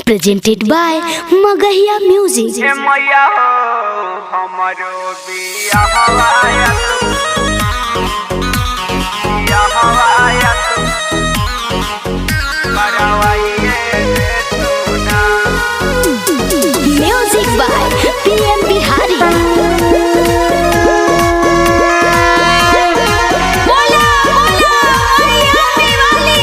presented by Magahiya Music. मैया हो हमरो बिया हवायत करवाइए तू ना। Music by PM Bihari. बोला बोला मैया दिवाली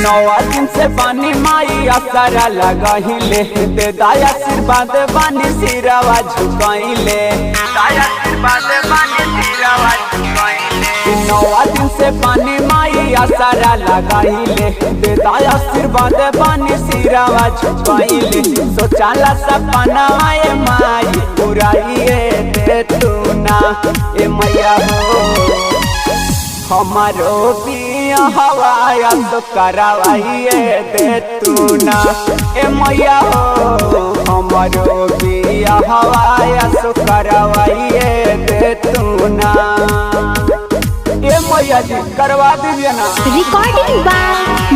नौवा दिन से बानी माई असरा लगाहिले दे दाया आशीर्वाद बानी सिरवा झुकाइले दाया आशीर्वाद बानी सिरवा झुकाइले। नौवा दिन से बानी माई असरा लगाहिले दे दाया आशीर्वाद बानी सिरवा झुकाइले। सोचाला सपना आए माई पुराइए दे तू ना ए मैया हो हमारो पिया हवाया तो करवाइए दे तू ना ए मैया हो हमारो पिया हवाया तो करवाइए दे तू ना ए मैया जी करवा दीजिए ना। Recording by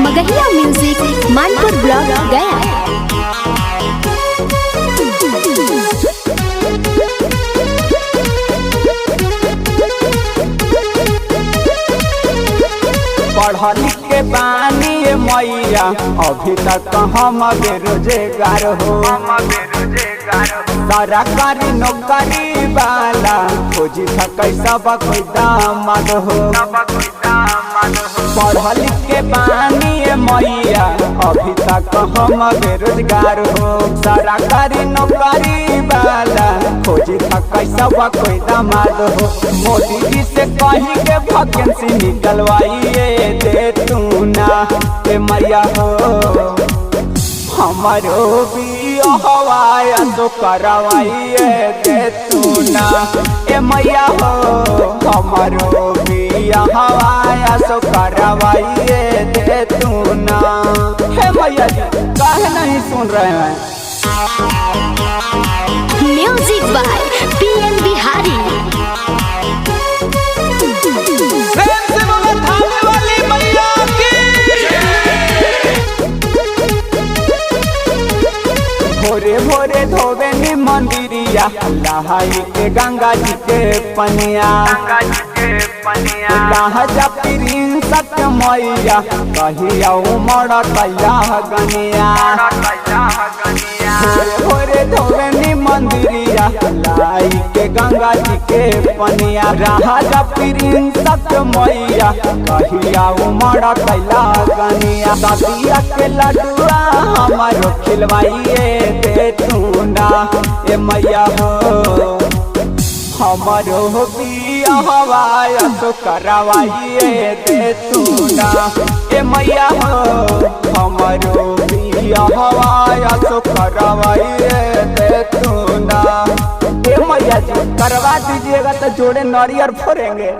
Magahiya Music, Manpur Block, Gaya. पढ़ लिख के बानी मैया अभी तक हम बेरोजगार हो सरकारी नौकरी वाला खोजी था कैसा कोई दामाद हो। पढ़ लिख के बानी मैया अभी तक हम बेरोजगार हो सरकारी नौकरी वाला खोजी था कैसा कोई दामाद हो। मोदी जी से कहीं के वैकेंसी निकलवाइए दे तू ना ए मैया हो हमारो बिया हवाया तो करवाइए दे तू ना ए मैया हो हमारो बिया हवाया तो करवाइए दे तू ना। हे मैया जी काहे नहीं सुन रहे हैं। Music by PM Bihari. भोरे भोरे धोबे नी मंदिरिया लहाई के गंगा जी के पनिया लहजा प्रिंस सत्य मैया कहिया उमड़ कैला गनिया। भोरे भोरे धोबे नी मंदिरिया लाई के गंगा जी के पनिया राजा प्रिंस सत्य मैया कहिया उमड़ कैला गनिया। दादिया के लडुआ हमारो खिलवाइए दे तू ना ए मैया हो हमारो बिया हवाया तो करवाइए दे तू ना ए मैया हो हमारो बिया हवाया तो करवाइए दे तू ना ए मैया जी करवा दीजिएगा तो जोड़े नारियल फोड़ेंगे।